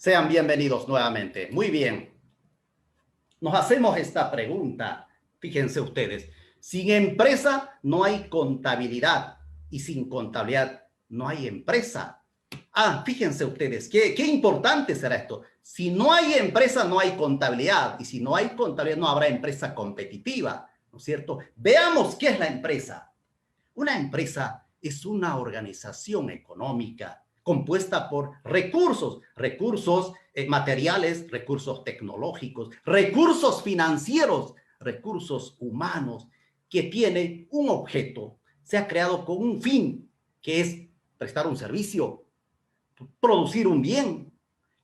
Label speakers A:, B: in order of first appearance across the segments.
A: Sean bienvenidos nuevamente. Muy bien. Nos hacemos esta pregunta. Fíjense ustedes. Sin empresa no hay contabilidad y sin contabilidad no hay empresa. Fíjense ustedes, qué importante será esto. Si no hay empresa, no hay contabilidad. Y si no hay contabilidad, no habrá empresa competitiva, ¿no es cierto? Veamos qué es la empresa. Una empresa es una organización económica compuesta por recursos materiales, recursos tecnológicos, recursos financieros, recursos humanos, que tiene un objeto, se ha creado con un fin, que es prestar un servicio, producir un bien,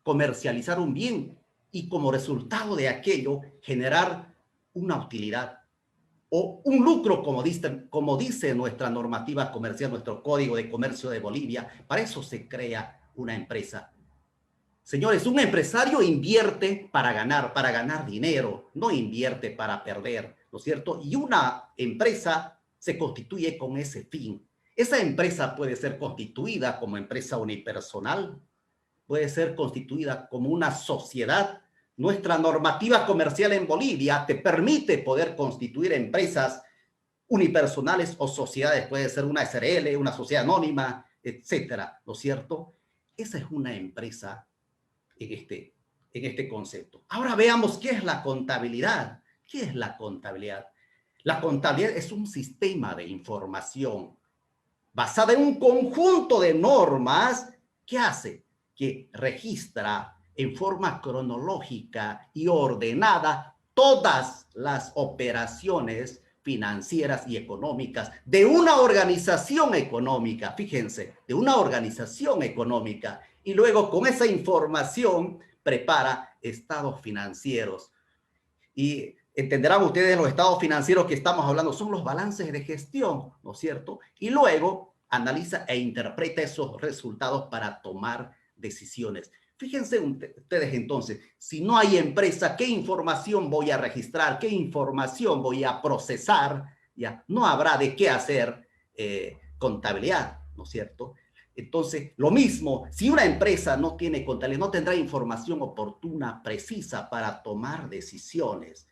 A: comercializar un bien y como resultado de aquello generar una utilidad o un lucro, como dice nuestra normativa comercial, nuestro Código de Comercio de Bolivia. Para eso se crea una empresa. Señores, un empresario invierte para ganar dinero, no invierte para perder, ¿no es cierto? Y una empresa se constituye con ese fin. Esa empresa puede ser constituida como empresa unipersonal, puede ser constituida como una sociedad. Nuestra normativa comercial en Bolivia te permite poder constituir empresas unipersonales o sociedades, puede ser una SRL, una sociedad anónima, etcétera, ¿no es cierto? Esa es una empresa en este concepto. Ahora veamos qué es la contabilidad. ¿Qué es la contabilidad? La contabilidad es un sistema de información basada en un conjunto de normas que hace que registra en forma cronológica y ordenada todas las operaciones financieras y económicas de una organización económica, fíjense, de una organización económica, y luego con esa información prepara estados financieros. Y entenderán ustedes, los estados financieros que estamos hablando son los balances de gestión, ¿no es cierto? Y luego analiza e interpreta esos resultados para tomar decisiones. Fíjense ustedes entonces, si no hay empresa, ¿qué información voy a registrar? ¿Qué información voy a procesar? Ya no habrá de qué hacer contabilidad, ¿no es cierto? Entonces, lo mismo, si una empresa no tiene contabilidad, no tendrá información oportuna, precisa para tomar decisiones.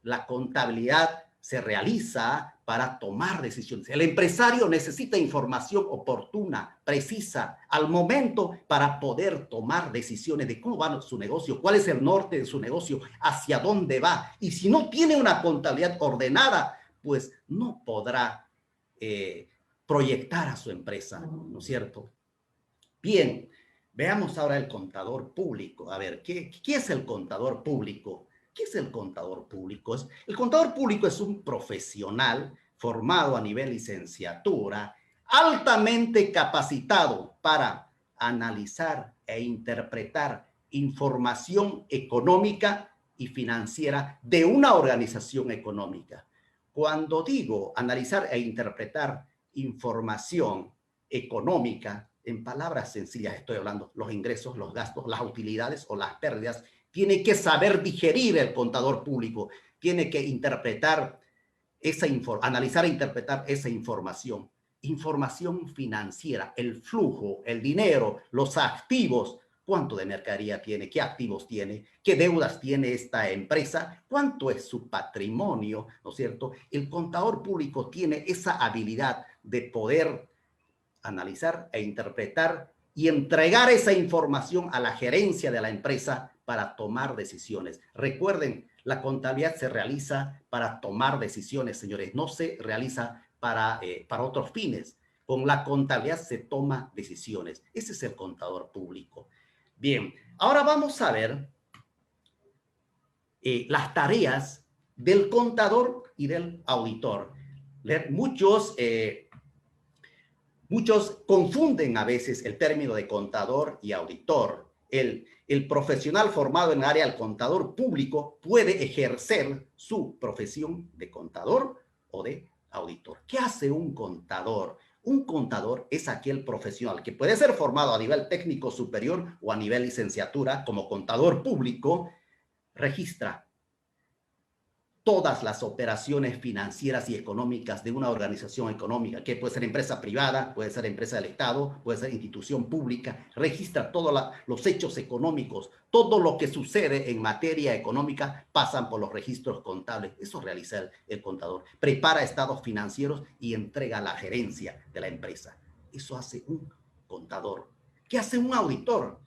A: La contabilidad se realiza para tomar decisiones. El empresario necesita información oportuna, precisa, al momento para poder tomar decisiones de cómo va su negocio, cuál es el norte de su negocio, hacia dónde va. Y si no tiene una contabilidad ordenada, pues no podrá proyectar a su empresa, ¿no es cierto? Bien, veamos ahora el contador público. A ver, ¿qué es el contador público? ¿Qué es el contador público? El contador público es un profesional formado a nivel licenciatura, altamente capacitado para analizar e interpretar información económica y financiera de una organización económica. Cuando digo analizar e interpretar información económica, en palabras sencillas estoy hablando, los ingresos, los gastos, las utilidades o las pérdidas, tiene que saber digerir el contador público, tiene que interpretar analizar e interpretar esa información. Información financiera, el flujo, el dinero, los activos, cuánto de mercadería tiene, qué activos tiene, qué deudas tiene esta empresa, cuánto es su patrimonio, ¿no es cierto? El contador público tiene esa habilidad de poder analizar e interpretar y entregar esa información a la gerencia de la empresa para tomar decisiones. Recuerden, la contabilidad se realiza para tomar decisiones, señores, no se realiza para otros fines. Con la contabilidad se toma decisiones. Ese es el contador público. Bien, ahora vamos a ver las tareas del contador y del auditor. Muchos confunden a veces el término de contador y auditor. El profesional formado en el área del contador público puede ejercer su profesión de contador o de auditor. ¿Qué hace un contador? Un contador es aquel profesional que puede ser formado a nivel técnico superior o a nivel licenciatura como contador público, registra todas las operaciones financieras y económicas de una organización económica, que puede ser empresa privada, puede ser empresa del Estado, puede ser institución pública, registra todos los hechos económicos, todo lo que sucede en materia económica pasan por los registros contables. Eso realiza el contador. Prepara estados financieros y entrega la gerencia de la empresa. Eso hace un contador. ¿Qué hace un auditor?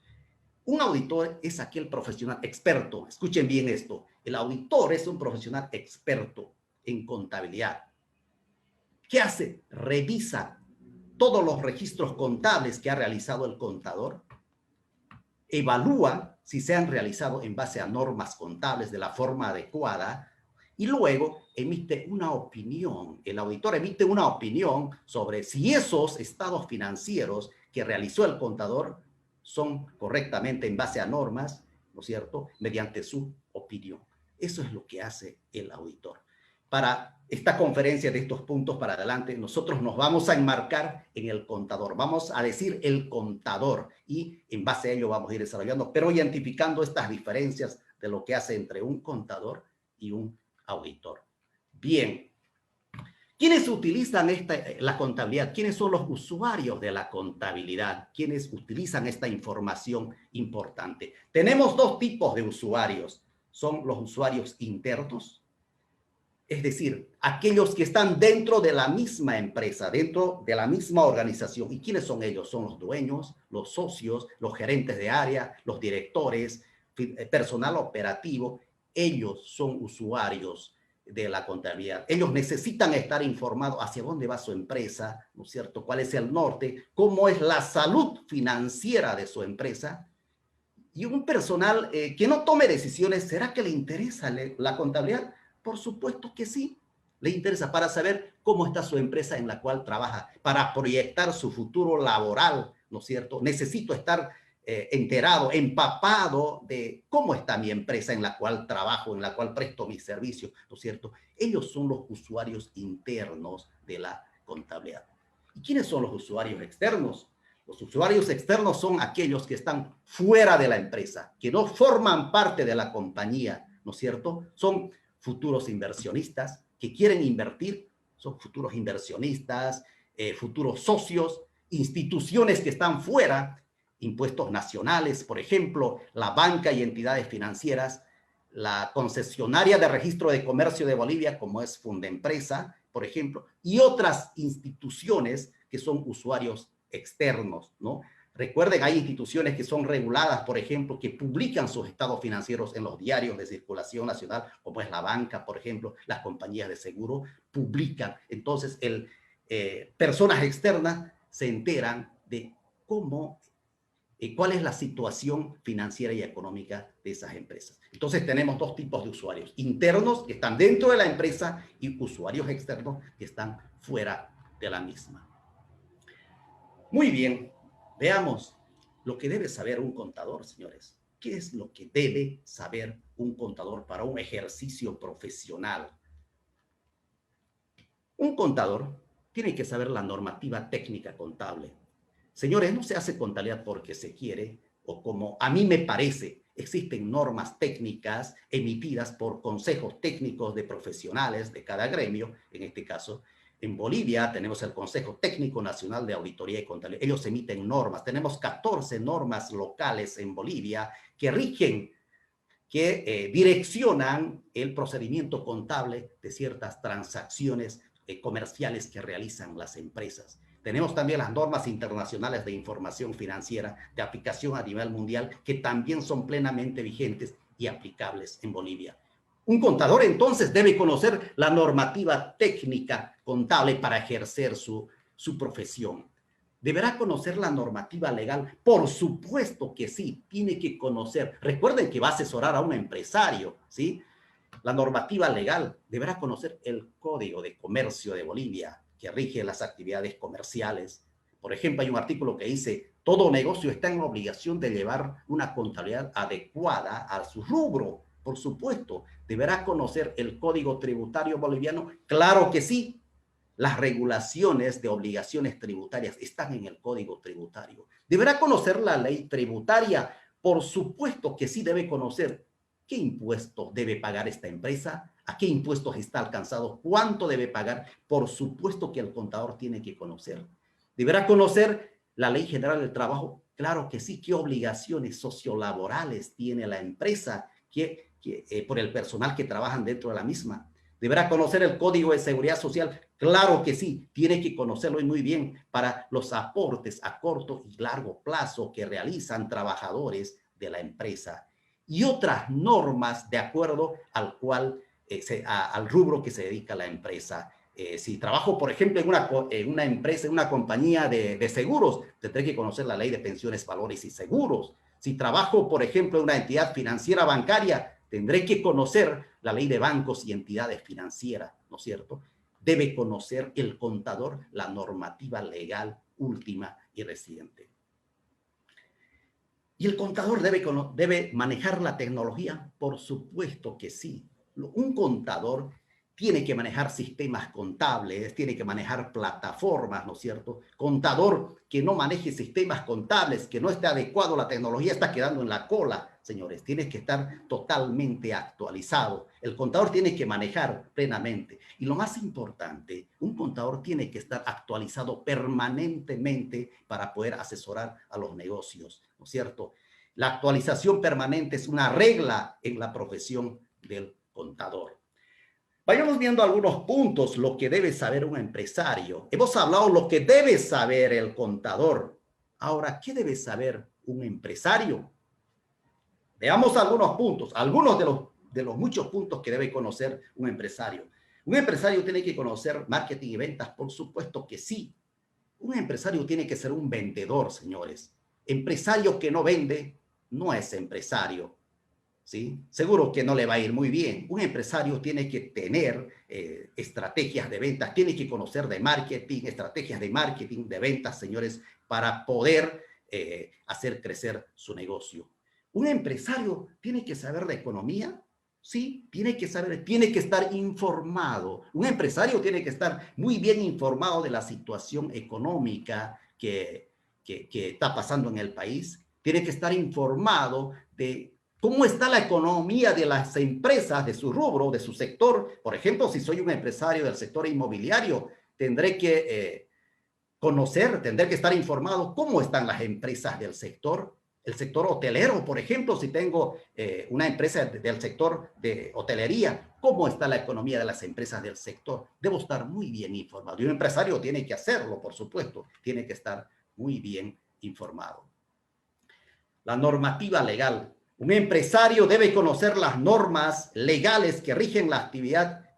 A: Un auditor es aquel profesional experto. Escuchen bien esto. El auditor es un profesional experto en contabilidad. ¿Qué hace? Revisa todos los registros contables que ha realizado el contador. Evalúa si se han realizado en base a normas contables de la forma adecuada y luego emite una opinión. El auditor emite una opinión sobre si esos estados financieros que realizó el contador son correctamente en base a normas, ¿no es cierto?, mediante su opinión. Eso es lo que hace el auditor. Para esta conferencia de estos puntos para adelante, nosotros nos vamos a enmarcar en el contador. Vamos a decir el contador y en base a ello vamos a ir desarrollando, pero identificando estas diferencias de lo que hace entre un contador y un auditor. Bien. ¿Quiénes utilizan la contabilidad? ¿Quiénes son los usuarios de la contabilidad? ¿Quiénes utilizan esta información importante? Tenemos dos tipos de usuarios. Son los usuarios internos, es decir, aquellos que están dentro de la misma empresa, dentro de la misma organización. ¿Y quiénes son ellos? Son los dueños, los socios, los gerentes de área, los directores, personal operativo. Ellos son usuarios de la contabilidad. Ellos necesitan estar informados hacia dónde va su empresa, ¿no es cierto? ¿Cuál es el norte? ¿Cómo es la salud financiera de su empresa? Y un personal que no tome decisiones, ¿será que le interesa la contabilidad? Por supuesto que sí. Le interesa para saber cómo está su empresa en la cual trabaja, para proyectar su futuro laboral, ¿no es cierto? Necesito estar enterado, empapado de cómo está mi empresa en la cual trabajo, en la cual presto mis servicios, ¿no es cierto? Ellos son los usuarios internos de la contabilidad. ¿Y quiénes son los usuarios externos? Los usuarios externos son aquellos que están fuera de la empresa, que no forman parte de la compañía, ¿no es cierto? Son futuros inversionistas que quieren invertir, son futuros inversionistas, futuros socios, instituciones que están fuera, impuestos nacionales, por ejemplo, la banca y entidades financieras, la concesionaria de registro de comercio de Bolivia, como es Fundempresa, por ejemplo, y otras instituciones que son usuarios externos, ¿no? Recuerden, hay instituciones que son reguladas, por ejemplo, que publican sus estados financieros en los diarios de circulación nacional, como es la banca, por ejemplo, las compañías de seguro publican. Entonces, personas externas se enteran de cómo cuál es la situación financiera y económica de esas empresas. Entonces tenemos dos tipos de usuarios, internos que están dentro de la empresa y usuarios externos que están fuera de la misma. Muy bien, veamos lo que debe saber un contador, señores. ¿Qué es lo que debe saber un contador para un ejercicio profesional? Un contador tiene que saber la normativa técnica contable. Señores, no se hace contabilidad porque se quiere o como a mí me parece. Existen normas técnicas emitidas por consejos técnicos de profesionales de cada gremio. En este caso, en Bolivia tenemos el Consejo Técnico Nacional de Auditoría y Contabilidad. Ellos emiten normas. Tenemos 14 normas locales en Bolivia que rigen, que direccionan el procedimiento contable de ciertas transacciones comerciales que realizan las empresas. Tenemos también las normas internacionales de información financiera de aplicación a nivel mundial que también son plenamente vigentes y aplicables en Bolivia. Un contador entonces debe conocer la normativa técnica contable para ejercer su profesión. ¿Deberá conocer la normativa legal? Por supuesto que sí, tiene que conocer. Recuerden que va a asesorar a un empresario, ¿sí? La normativa legal deberá conocer el Código de Comercio de Bolivia, que rige las actividades comerciales. Por ejemplo, hay un artículo que dice, todo negocio está en obligación de llevar una contabilidad adecuada a su rubro. Por supuesto, deberá conocer el Código Tributario Boliviano. Claro que sí. Las regulaciones de obligaciones tributarias están en el Código Tributario. ¿Deberá conocer la ley tributaria? Por supuesto que sí debe conocer qué impuestos debe pagar esta empresa, ¿A qué impuestos está alcanzado? ¿Cuánto debe pagar? Por supuesto que el contador tiene que conocer. ¿Deberá conocer la Ley General del Trabajo? Claro que sí. ¿Qué obligaciones sociolaborales tiene la empresa por el personal que trabajan dentro de la misma? ¿Deberá conocer el Código de Seguridad Social? Claro que sí, tiene que conocerlo y muy bien para los aportes a corto y largo plazo que realizan trabajadores de la empresa y otras normas de acuerdo al cual al rubro que se dedica la empresa. Si trabajo, por ejemplo, en una empresa, en una compañía de seguros, tendré que conocer la ley de pensiones, valores y seguros. Si trabajo, por ejemplo, en una entidad financiera bancaria, tendré que conocer la ley de bancos y entidades financieras, ¿no es cierto? Debe conocer el contador la normativa legal última y reciente. ¿Y el contador debe manejar la tecnología? Por supuesto que sí. Un contador tiene que manejar sistemas contables, tiene que manejar plataformas, ¿no es cierto? Contador que no maneje sistemas contables, que no esté adecuado a la tecnología, está quedando en la cola, señores. Tiene que estar totalmente actualizado. El contador tiene que manejar plenamente. Y lo más importante, un contador tiene que estar actualizado permanentemente para poder asesorar a los negocios, ¿no es cierto? La actualización permanente es una regla en la profesión del contador. Vayamos viendo algunos puntos, lo que debe saber un empresario. Hemos hablado lo que debe saber el contador. Ahora, ¿qué debe saber un empresario? Veamos algunos puntos, algunos de los muchos puntos que debe conocer un empresario. Un empresario tiene que conocer marketing y ventas, por supuesto que sí. Un empresario tiene que ser un vendedor, señores. Empresario que no vende no es empresario, ¿sí? Seguro que no le va a ir muy bien. Un empresario tiene que tener estrategias de ventas, tiene que conocer de marketing, estrategias de marketing, de ventas, señores, para poder hacer crecer su negocio. Un empresario tiene que saber de economía, sí, tiene que saber, tiene que estar informado. Un empresario tiene que estar muy bien informado de la situación económica que está pasando en el país. Tiene que estar informado de cómo está la economía de las empresas, de su rubro, de su sector. Por ejemplo, si soy un empresario del sector inmobiliario, tendré que tendré que estar informado cómo están las empresas del sector. El sector hotelero, por ejemplo, si tengo una empresa del sector de hotelería, ¿cómo está la economía de las empresas del sector? Debo estar muy bien informado. Y un empresario tiene que hacerlo, por supuesto, tiene que estar muy bien informado. La normativa legal. Un empresario debe conocer las normas legales que rigen la actividad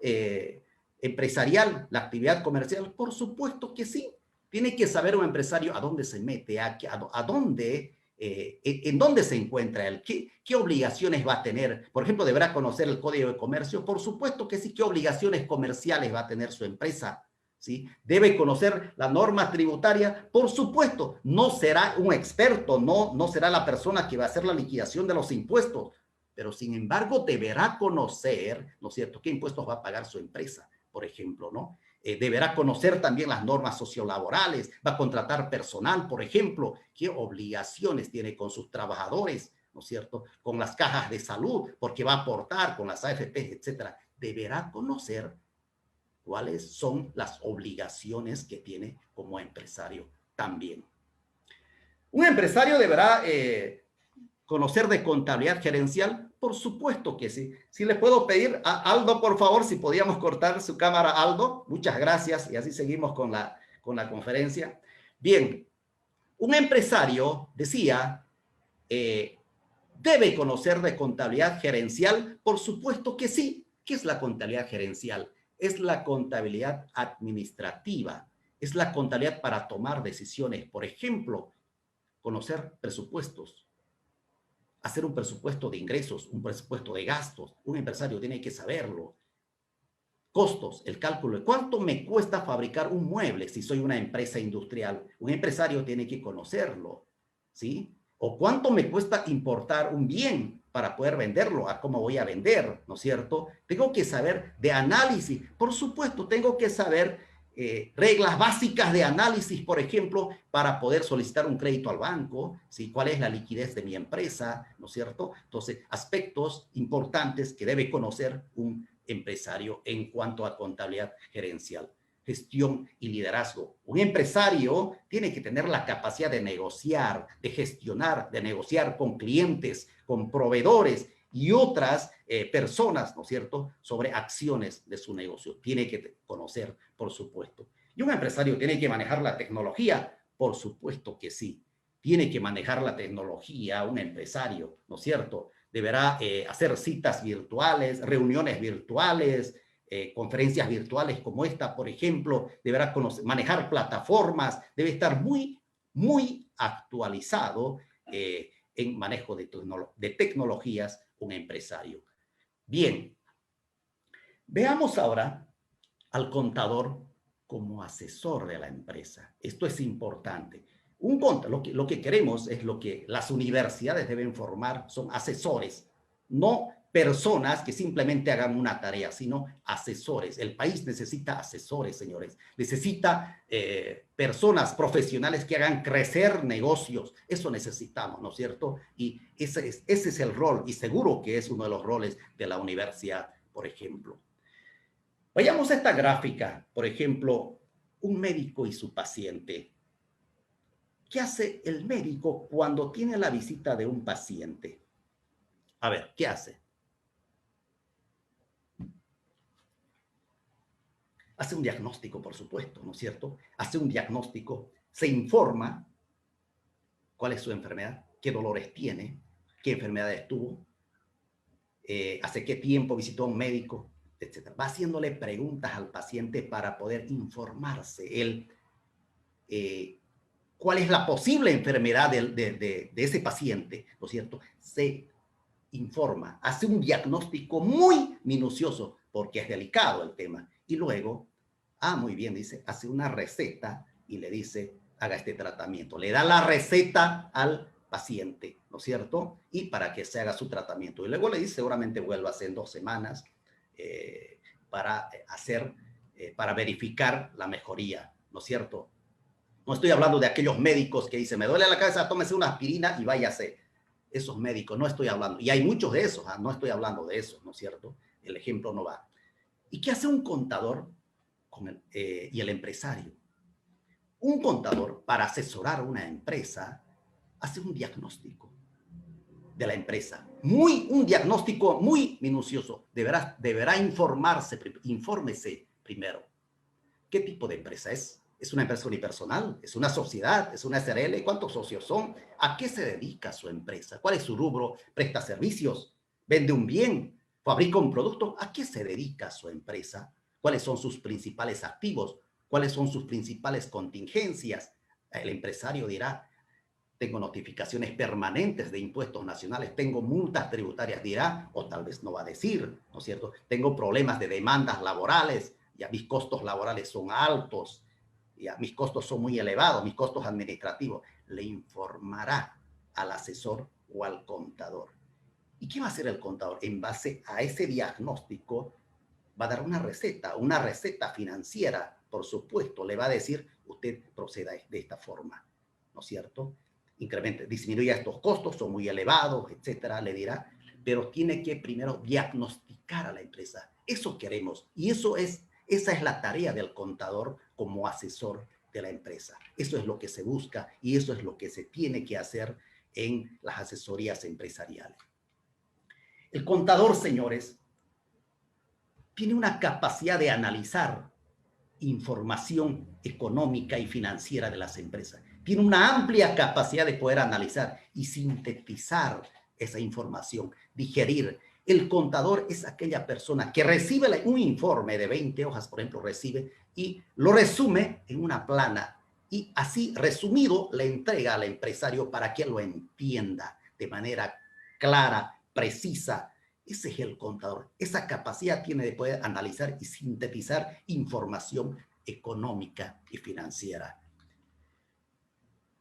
A: empresarial, la actividad comercial. Por supuesto que sí. Tiene que saber un empresario a dónde se mete, a dónde, en dónde se encuentra él, qué obligaciones va a tener. Por ejemplo, deberá conocer el Código de Comercio. Por supuesto que sí. ¿Qué obligaciones comerciales va a tener su empresa? ¿Sí? Debe conocer la norma tributaria, por supuesto, no será un experto, no será la persona que va a hacer la liquidación de los impuestos, pero sin embargo deberá conocer, ¿no es cierto?, qué impuestos va a pagar su empresa, por ejemplo, ¿no? Deberá conocer también las normas sociolaborales, va a contratar personal, por ejemplo, qué obligaciones tiene con sus trabajadores, ¿no es cierto?, con las cajas de salud, porque va a aportar con las AFP, etcétera. Deberá conocer cuáles son las obligaciones que tiene como empresario también. Un empresario deberá conocer de contabilidad gerencial, por supuesto que sí. Si le puedo pedir a Aldo, por favor, si podíamos cortar su cámara, Aldo. Muchas gracias y así seguimos con la conferencia. Bien, un empresario, decía, debe conocer de contabilidad gerencial, por supuesto que sí. ¿Qué es la contabilidad gerencial? Es la contabilidad administrativa, es la contabilidad para tomar decisiones. Por ejemplo, conocer presupuestos, hacer un presupuesto de ingresos, un presupuesto de gastos. Un empresario tiene que saberlo. Costos, el cálculo de cuánto me cuesta fabricar un mueble si soy una empresa industrial. Un empresario tiene que conocerlo, ¿sí? O cuánto me cuesta importar un bien para poder venderlo, a cómo voy a vender, ¿no es cierto? Tengo que saber de análisis. Por supuesto, tengo que saber reglas básicas de análisis, por ejemplo, para poder solicitar un crédito al banco, ¿sí? ¿Cuál es la liquidez de mi empresa, ¿no es cierto? Entonces, aspectos importantes que debe conocer un empresario en cuanto a contabilidad gerencial, gestión y liderazgo. Un empresario tiene que tener la capacidad de negociar, de gestionar, de negociar con clientes, con proveedores y otras personas, ¿no es cierto?, sobre acciones de su negocio. Tiene que conocer, por supuesto. Y un empresario tiene que manejar la tecnología, por supuesto que sí. Tiene que manejar la tecnología un empresario, ¿no es cierto? Deberá hacer citas virtuales, reuniones virtuales, conferencias virtuales como esta, por ejemplo. Deberá manejar plataformas, debe estar muy actualizado en manejo de tecnologías un empresario. Bien, veamos ahora al contador como asesor de la empresa. Esto es importante. Lo que queremos es lo que las universidades deben formar, son asesores, no personas que simplemente hagan una tarea, sino asesores. El país necesita asesores, señores. Necesita personas profesionales que hagan crecer negocios. Eso necesitamos, ¿no es cierto? Y ese es el rol, y seguro que es uno de los roles de la universidad, por ejemplo. Vayamos a esta gráfica, por ejemplo, un médico y su paciente. ¿Qué hace el médico cuando tiene la visita de un paciente? A ver, ¿qué hace? Hace un diagnóstico, por supuesto, ¿no es cierto? Hace un diagnóstico, se informa cuál es su enfermedad, qué dolores tiene, qué enfermedades tuvo, hace qué tiempo visitó a un médico, etc. Va haciéndole preguntas al paciente para poder informarse él cuál es la posible enfermedad de ese paciente, ¿no es cierto? Se informa, hace un diagnóstico muy minucioso, porque es delicado el tema, y luego, muy bien, dice, hace una receta y le dice, haga este tratamiento. Le da la receta al paciente, ¿no es cierto? Y para que se haga su tratamiento. Y luego le dice, seguramente vuélvase en 2 semanas para verificar la mejoría, ¿no es cierto? No estoy hablando de aquellos médicos que dicen, me duele la cabeza, tómese una aspirina y váyase. Esos médicos, no estoy hablando. Y hay muchos de esos, no estoy hablando de eso, ¿no es cierto? El ejemplo no va. ¿Y qué hace un contador y el empresario? Un contador, para asesorar a una empresa, hace un diagnóstico de la empresa. Un diagnóstico muy minucioso. Deberá infórmese primero. ¿Qué tipo de empresa es? ¿Es una empresa unipersonal? ¿Es una sociedad? ¿Es una SRL? ¿Cuántos socios son? ¿A qué se dedica su empresa? ¿Cuál es su rubro? ¿Presta servicios? ¿Vende un bien? ¿Fabrica un producto? ¿A qué se dedica su empresa? ¿Cuáles son sus principales activos? ¿Cuáles son sus principales contingencias? El empresario dirá, tengo notificaciones permanentes de impuestos nacionales, tengo multas tributarias, dirá, o tal vez no va a decir, ¿no es cierto? Tengo problemas de demandas laborales, ya mis costos laborales son altos, ya mis costos son muy elevados, mis costos administrativos. Le informará al asesor o al contador. ¿Y qué va a hacer el contador? En base a ese diagnóstico, va a dar una receta financiera, por supuesto. Le va a decir, usted proceda de esta forma, ¿no es cierto? Disminuya estos costos, son muy elevados, etcétera, le dirá. Pero tiene que primero diagnosticar a la empresa. Eso queremos. Y esa es la tarea del contador como asesor de la empresa. Eso es lo que se busca y eso es lo que se tiene que hacer en las asesorías empresariales. El contador, señores, tiene una capacidad de analizar información económica y financiera de las empresas. Tiene una amplia capacidad de poder analizar y sintetizar esa información, digerir. El contador es aquella persona que recibe un informe de 20 hojas, por ejemplo, recibe y lo resume en una plana y así resumido le entrega al empresario para que lo entienda de manera clara, precisa. Ese es el contador. Esa capacidad tiene de poder analizar y sintetizar información económica y financiera.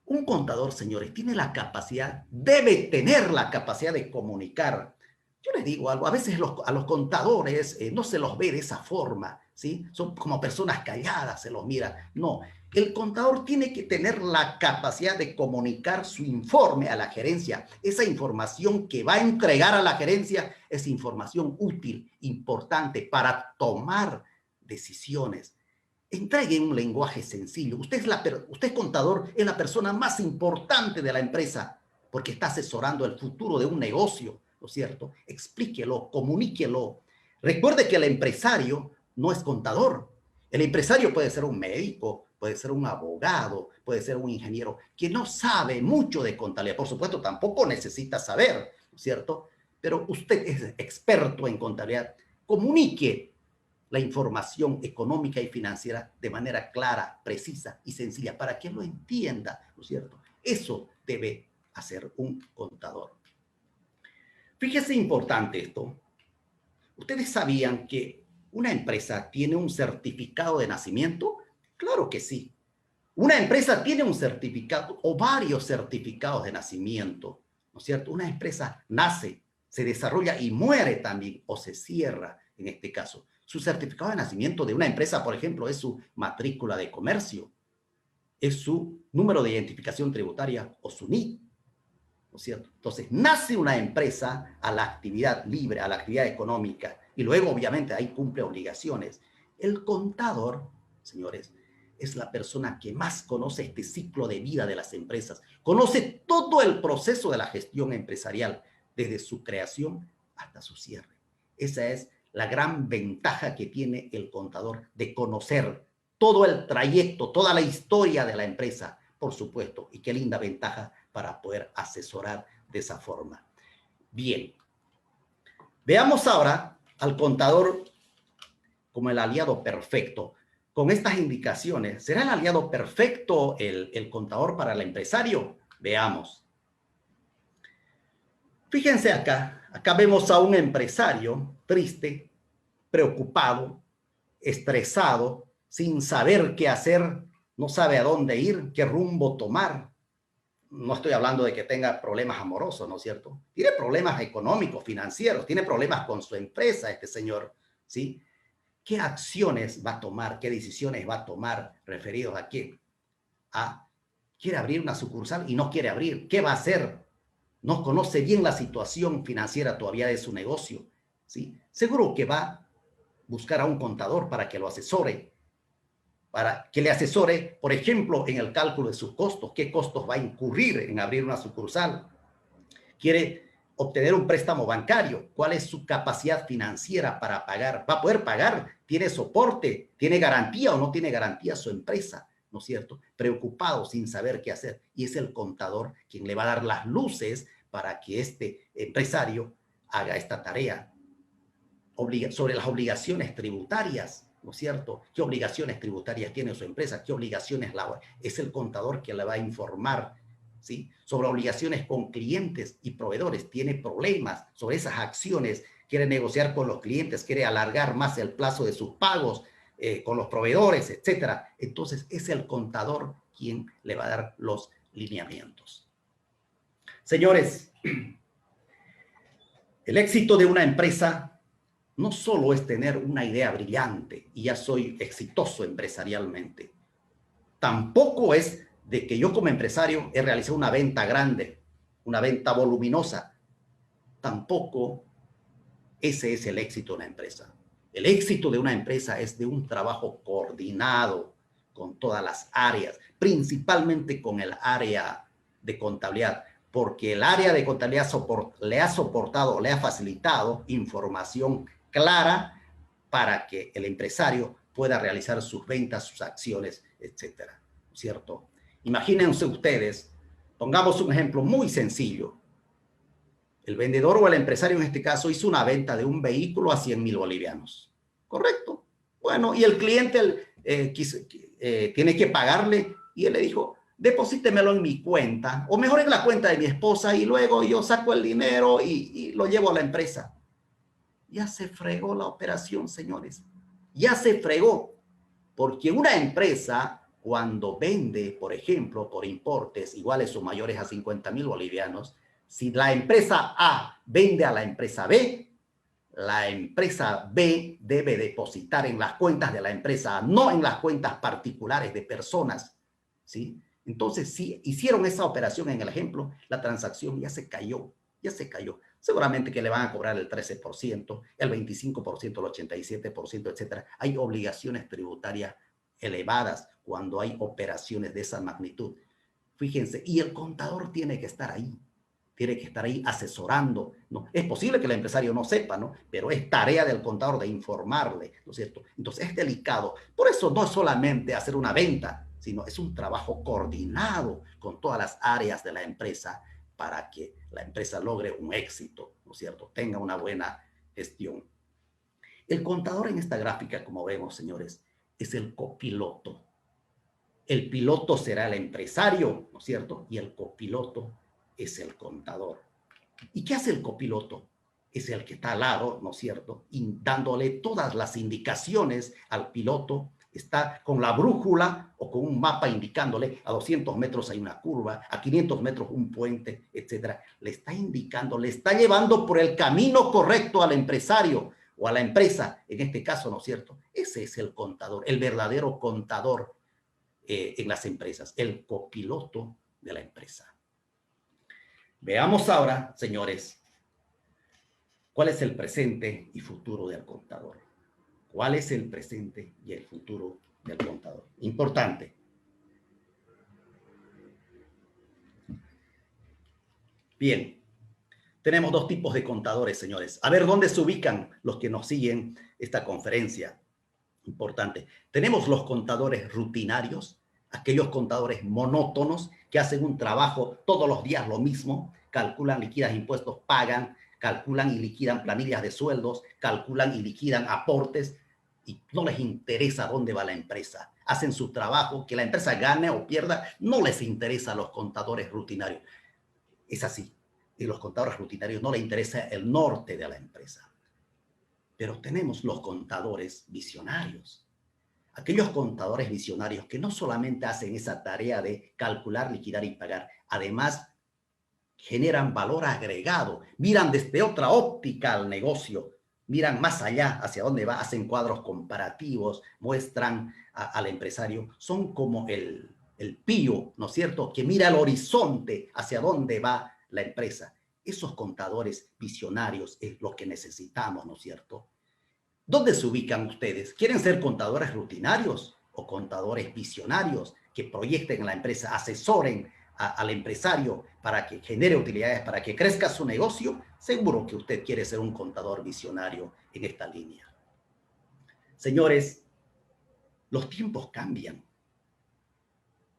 A: Un contador, señores, tiene la capacidad, debe tener la capacidad de comunicar. Yo les digo algo, a veces a los contadores no se los ve de esa forma, ¿sí? Son como personas calladas, se los mira. No, El contador tiene que tener la capacidad de comunicar su informe a la gerencia. Esa información que va a entregar a la gerencia es información útil, importante para tomar decisiones. Entregue un lenguaje sencillo. Usted contador, es la persona más importante de la empresa porque está asesorando el futuro de un negocio, ¿no es cierto? Explíquelo, comuníquelo. Recuerde que el empresario no es contador. El empresario puede ser un médico, puede ser un abogado, puede ser un ingeniero que no sabe mucho de contabilidad. Por supuesto, tampoco necesita saber, ¿no es cierto? Pero usted es experto en contabilidad. Comunique la información económica y financiera de manera clara, precisa y sencilla para que lo entienda, ¿no es cierto? Eso debe hacer un contador. Fíjese importante esto. ¿Ustedes sabían que una empresa tiene un certificado de nacimiento? Claro que sí. Una empresa tiene un certificado o varios certificados de nacimiento, ¿no es cierto? Una empresa nace, se desarrolla y muere también, o se cierra en este caso. Su certificado de nacimiento de una empresa, por ejemplo, es su matrícula de comercio, es su número de identificación tributaria o su NIT, ¿no es cierto? Entonces, nace una empresa a la actividad libre, a la actividad económica, y luego, obviamente, ahí cumple obligaciones. El contador, señores, es la persona que más conoce este ciclo de vida de las empresas. Conoce todo el proceso de la gestión empresarial, desde su creación hasta su cierre. Esa es la gran ventaja que tiene el contador de conocer todo el trayecto, toda la historia de la empresa, por supuesto, y qué linda ventaja para poder asesorar de esa forma. Bien, veamos ahora al contador como el aliado perfecto. Con estas indicaciones, ¿será el aliado perfecto el contador para el empresario? Veamos. Fíjense acá vemos a un empresario triste, preocupado, estresado, sin saber qué hacer, no sabe a dónde ir, qué rumbo tomar. No estoy hablando de que tenga problemas amorosos, ¿no es cierto? Tiene problemas económicos, financieros, tiene problemas con su empresa este señor, ¿sí? ¿Qué acciones va a tomar? ¿Qué decisiones va a tomar referidos a qué? Quiere abrir una sucursal y no quiere abrir. ¿Qué va a hacer? No conoce bien la situación financiera todavía de su negocio, ¿sí? Seguro que va a buscar a un contador para que lo asesore, para que le asesore, por ejemplo, en el cálculo de sus costos, qué costos va a incurrir en abrir una sucursal. Quiere obtener un préstamo bancario, cuál es su capacidad financiera para pagar, va a poder pagar, tiene soporte, tiene garantía o no tiene garantía su empresa, ¿no es cierto? Preocupado sin saber qué hacer. Y es el contador quien le va a dar las luces para que este empresario haga esta tarea. Sobre las obligaciones tributarias, ¿no es cierto? ¿Qué obligaciones tributarias tiene su empresa? ¿Qué obligaciones laborales? Es el contador que le va a informar, ¿sí? Sobre obligaciones con clientes y proveedores. Tiene problemas sobre esas acciones. Quiere negociar con los clientes, quiere alargar más el plazo de sus pagos con los proveedores, etcétera. Entonces, es el contador quien le va a dar los lineamientos. Señores, el éxito de una empresa no solo es tener una idea brillante y ya soy exitoso empresarialmente. Tampoco es de que yo como empresario he realizado una venta grande, una venta voluminosa. Tampoco ese es el éxito de una empresa. El éxito de una empresa es de un trabajo coordinado con todas las áreas, principalmente con el área de contabilidad, porque el área de contabilidad le ha soportado, le ha facilitado información clara para que el empresario pueda realizar sus ventas, sus acciones, etcétera, ¿cierto? Imagínense ustedes, pongamos un ejemplo muy sencillo. El vendedor o el empresario en este caso hizo una venta de un vehículo a 100,000 bolivianos. ¿Correcto? Bueno, y el cliente tiene que pagarle y él le dijo, deposítemelo en mi cuenta o mejor en la cuenta de mi esposa y luego yo saco el dinero y lo llevo a la empresa. Ya se fregó la operación, señores. Ya se fregó. Porque una empresa, cuando vende, por ejemplo, por importes iguales o mayores a 50,000 bolivianos, si la empresa A vende a la empresa B, la empresa B debe depositar en las cuentas de la empresa A, no en las cuentas particulares de personas, ¿sí? Entonces, si hicieron esa operación en el ejemplo, la transacción ya se cayó, ya se cayó. Seguramente que le van a cobrar el 13%, el 25%, el 87%, etcétera. Hay obligaciones tributarias elevadas cuando hay operaciones de esa magnitud. Fíjense, y el contador tiene que estar ahí. Tiene que estar ahí asesorando, ¿no? Es posible que el empresario no sepa, ¿no? Pero es tarea del contador de informarle, ¿no es cierto? Entonces es delicado. Por eso no es solamente hacer una venta, sino es un trabajo coordinado con todas las áreas de la empresa para que la empresa logre un éxito, ¿no es cierto? Tenga una buena gestión. El contador en esta gráfica, como vemos, señores, es el copiloto. El piloto será el empresario, ¿no es cierto? Y el copiloto es el contador. ¿Y qué hace el copiloto? Es el que está al lado, ¿no es cierto? Y dándole todas las indicaciones al piloto. Está con la brújula o con un mapa indicándole a 200 metros hay una curva, a 500 metros un puente, etcétera. Le está indicando, le está llevando por el camino correcto al empresario o a la empresa, en este caso, ¿no es cierto? Ese es el contador, el verdadero contador en las empresas, el copiloto de la empresa. Veamos ahora, señores, cuál es el presente y futuro del contador. ¿Cuál es el presente y el futuro del contador? Importante. Bien, tenemos dos tipos de contadores, señores. A ver, ¿dónde se ubican los que nos siguen esta conferencia? Importante. Tenemos los contadores rutinarios, aquellos contadores monótonos que hacen un trabajo todos los días lo mismo, calculan, liquidan impuestos, pagan, calculan y liquidan planillas de sueldos, calculan y liquidan aportes y no les interesa dónde va la empresa. Hacen su trabajo, que la empresa gane o pierda, no les interesa a los contadores rutinarios. Es así. Y a los contadores rutinarios no les interesa el norte de la empresa. Pero tenemos los contadores visionarios. Aquellos contadores visionarios que no solamente hacen esa tarea de calcular, liquidar y pagar, además generan valor agregado, miran desde otra óptica al negocio, miran más allá, hacia dónde va, hacen cuadros comparativos, muestran al empresario, son como el pío, ¿no es cierto?, que mira al horizonte hacia dónde va la empresa. Esos contadores visionarios es lo que necesitamos, ¿no es cierto? ¿Dónde se ubican ustedes? ¿Quieren ser contadores rutinarios o contadores visionarios que proyecten en la empresa, asesoren al empresario para que genere utilidades, para que crezca su negocio? Seguro que usted quiere ser un contador visionario en esta línea. Señores, los tiempos cambian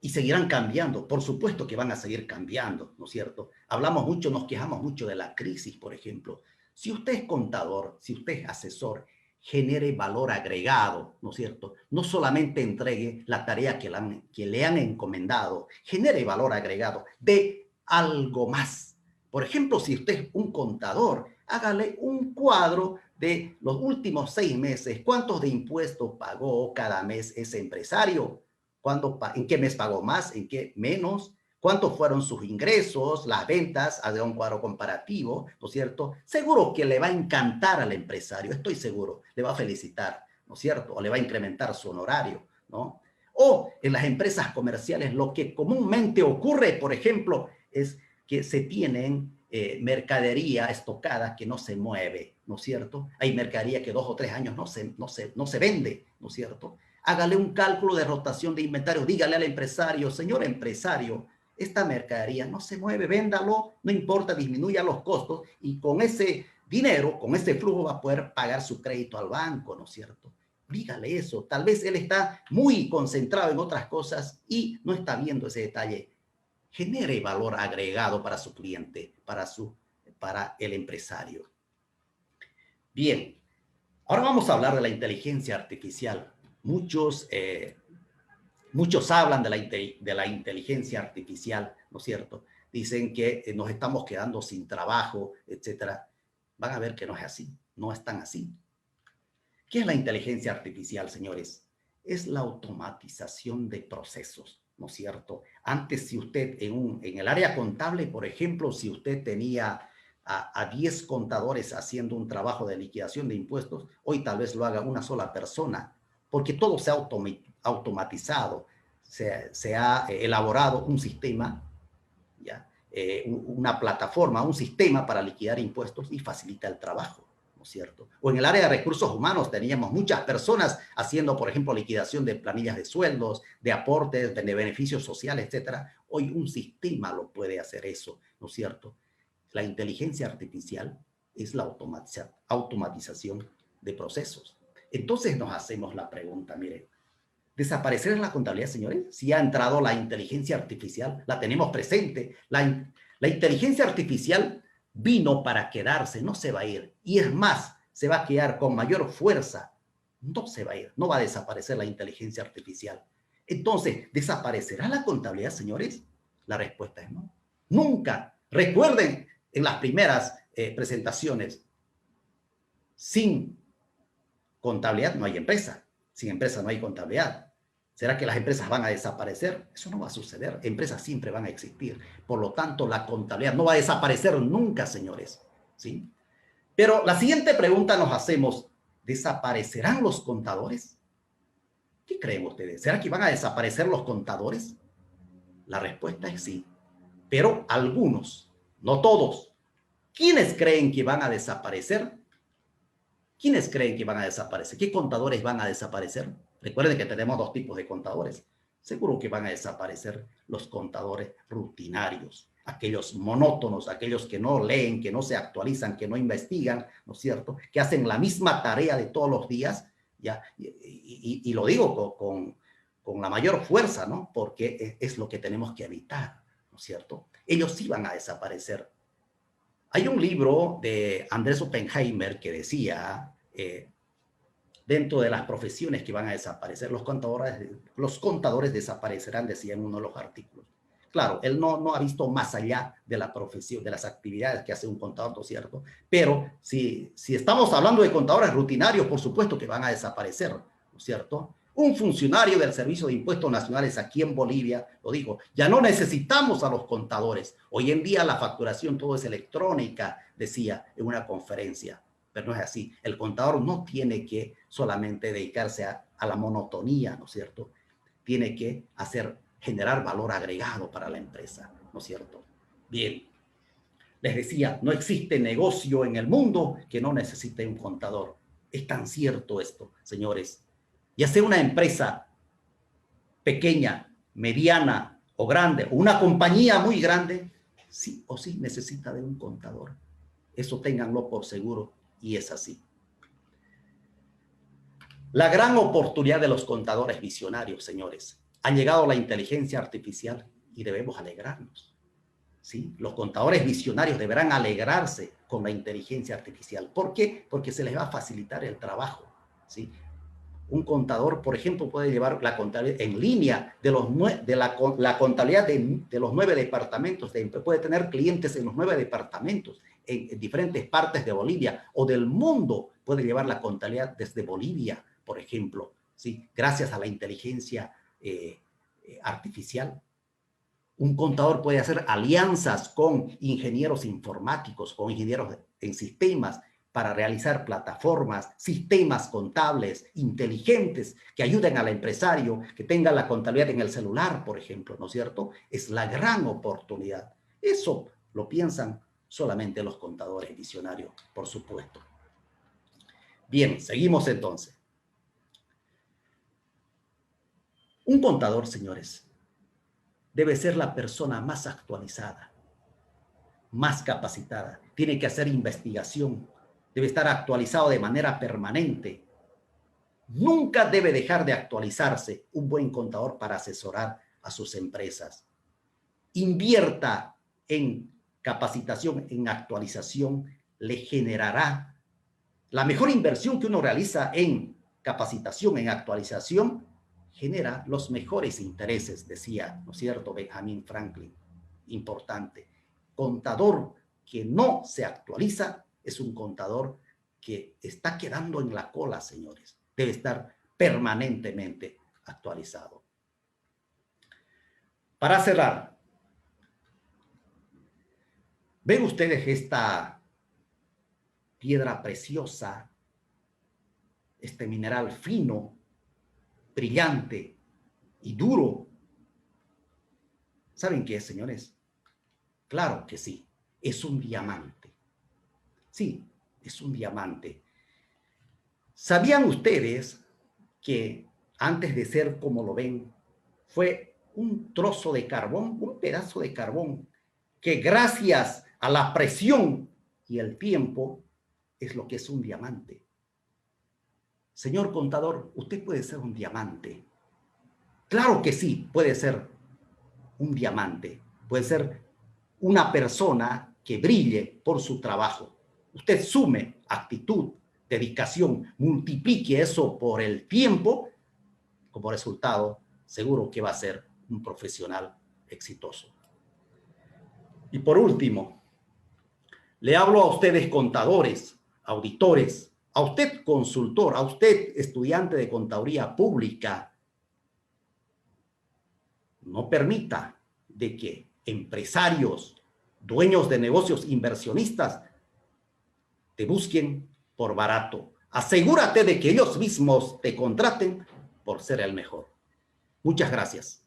A: y seguirán cambiando. Por supuesto que van a seguir cambiando, ¿no es cierto? Hablamos mucho, nos quejamos mucho de la crisis, por ejemplo. Si usted es contador, si usted es asesor, genere valor agregado, ¿no es cierto? No solamente entregue la tarea que le han encomendado, genere valor agregado, de algo más. Por ejemplo, si usted es un contador, hágale un cuadro de los últimos 6 meses, cuántos de impuestos pagó cada mes ese empresario, en qué mes pagó más, en qué menos, cuántos fueron sus ingresos, las ventas, haga un cuadro comparativo, ¿no es cierto? Seguro que le va a encantar al empresario, estoy seguro, le va a felicitar, ¿no es cierto? O le va a incrementar su honorario, ¿no? O en las empresas comerciales lo que comúnmente ocurre, por ejemplo, es que se tienen mercadería estocada que no se mueve, ¿no es cierto? Hay mercadería que 2 o 3 años no se vende, ¿no es cierto? Hágale un cálculo de rotación de inventario, dígale al empresario, señor empresario, esta mercadería no se mueve, véndalo, no importa, disminuya los costos y con ese dinero, con ese flujo va a poder pagar su crédito al banco, ¿no es cierto? Dígale eso, tal vez él está muy concentrado en otras cosas y no está viendo ese detalle. Genere valor agregado para su cliente, para el empresario. Bien, ahora vamos a hablar de la inteligencia artificial. Muchos hablan de la inteligencia artificial, ¿no es cierto? Dicen que nos estamos quedando sin trabajo, etcétera. Van a ver que no es así, no es tan así. ¿Qué es la inteligencia artificial, señores? Es la automatización de procesos, ¿no es cierto? Antes, si usted en el área contable, por ejemplo, si usted tenía a 10 contadores haciendo un trabajo de liquidación de impuestos, hoy tal vez lo haga una sola persona, porque todo se ha automatizado, se ha elaborado un sistema, ¿ya? Una plataforma, un sistema para liquidar impuestos y facilita el trabajo, ¿no es cierto? O en el área de recursos humanos teníamos muchas personas haciendo, por ejemplo, liquidación de planillas de sueldos, de aportes, de beneficios sociales, etcétera. Hoy un sistema lo puede hacer eso, ¿no es cierto? La inteligencia artificial es la automatización de procesos. Entonces nos hacemos la pregunta, miren, ¿desaparecer en la contabilidad, señores? Si ha entrado la inteligencia artificial, la tenemos presente. La inteligencia artificial vino para quedarse, no se va a ir. Y es más, se va a quedar con mayor fuerza. No se va a ir, no va a desaparecer la inteligencia artificial. Entonces, ¿desaparecerá la contabilidad, señores? La respuesta es no. Nunca. Recuerden, en las primeras presentaciones, sin contabilidad no hay empresa. Sin empresa no hay contabilidad. ¿Será que las empresas van a desaparecer? Eso no va a suceder. Empresas siempre van a existir. Por lo tanto, la contabilidad no va a desaparecer nunca, señores. ¿Sí? Pero la siguiente pregunta nos hacemos, ¿desaparecerán los contadores? ¿Qué creen ustedes? ¿Será que van a desaparecer los contadores? La respuesta es sí. Pero algunos, no todos. ¿Quiénes creen que van a desaparecer? ¿Quiénes creen que van a desaparecer? ¿Qué contadores van a desaparecer? Recuerden que tenemos dos tipos de contadores. Seguro que van a desaparecer los contadores rutinarios, aquellos monótonos, aquellos que no leen, que no se actualizan, que no investigan, ¿no es cierto? Que hacen la misma tarea de todos los días, ¿ya? Y lo digo con la mayor fuerza, ¿no? Porque es lo que tenemos que evitar, ¿no es cierto? Ellos sí van a desaparecer. Hay un libro de Andrés Oppenheimer que decía, dentro de las profesiones que van a desaparecer, los contadores desaparecerán, decía en uno de los artículos. Claro, él no ha visto más allá de la profesión, de las actividades que hace un contador, ¿no es cierto? Pero si estamos hablando de contadores rutinarios, por supuesto que van a desaparecer, ¿no es cierto? Un funcionario del Servicio de Impuestos Nacionales aquí en Bolivia lo dijo, ya no necesitamos a los contadores. Hoy en día la facturación todo es electrónica, decía en una conferencia. Pero no es así. El contador no tiene que solamente dedicarse a la monotonía, ¿no es cierto? Tiene que generar valor agregado para la empresa, ¿no es cierto? Bien, les decía, no existe negocio en el mundo que no necesite un contador. Es tan cierto esto, señores. Ya sea una empresa pequeña, mediana o grande, o una compañía muy grande, sí o sí necesita de un contador. Eso ténganlo por seguro y es así. La gran oportunidad de los contadores visionarios, señores. Ha llegado la inteligencia artificial y debemos alegrarnos. ¿Sí? Los contadores visionarios deberán alegrarse con la inteligencia artificial. ¿Por qué? Porque se les va a facilitar el trabajo. ¿Sí? Un contador, por ejemplo, puede llevar la contabilidad en línea de la contabilidad de los 9 departamentos. Puede tener clientes en los 9 departamentos, en diferentes partes de Bolivia o del mundo. Puede llevar la contabilidad desde Bolivia, por ejemplo, ¿sí? Gracias a la inteligencia artificial. Un contador puede hacer alianzas con ingenieros informáticos, con ingenieros en sistemas, para realizar plataformas, sistemas contables inteligentes que ayuden al empresario, que tenga la contabilidad en el celular, por ejemplo, ¿no es cierto? Es la gran oportunidad. Eso lo piensan solamente los contadores visionarios, por supuesto. Bien, seguimos entonces. Un contador, señores, debe ser la persona más actualizada, más capacitada. Tiene que hacer investigación, debe estar actualizado de manera permanente. Nunca debe dejar de actualizarse un buen contador para asesorar a sus empresas. Invierta en capacitación, en actualización, le generará la mejor inversión que uno realiza en capacitación, en actualización, genera los mejores intereses, decía, ¿no es cierto?, Benjamin Franklin. Importante. Contador que no se actualiza es un contador que está quedando en la cola, señores. Debe estar permanentemente actualizado. Para cerrar, ven ustedes esta piedra preciosa, este mineral fino, brillante y duro. ¿Saben qué es, señores? Claro que sí, es un diamante. Sí, es un diamante. ¿Sabían ustedes que antes de ser como lo ven, fue un trozo de carbón, un pedazo de carbón, que gracias a la presión y el tiempo es lo que es un diamante? Señor contador, usted puede ser un diamante. Claro que sí, puede ser un diamante. Puede ser una persona que brille por su trabajo. Usted sume actitud, dedicación, multiplique eso por el tiempo, como resultado, seguro que va a ser un profesional exitoso. Y por último, le hablo a ustedes contadores, auditores, a usted consultor, a usted estudiante de contaduría pública. No permita de que empresarios, dueños de negocios, inversionistas, te busquen por barato. Asegúrate de que ellos mismos te contraten por ser el mejor. Muchas gracias.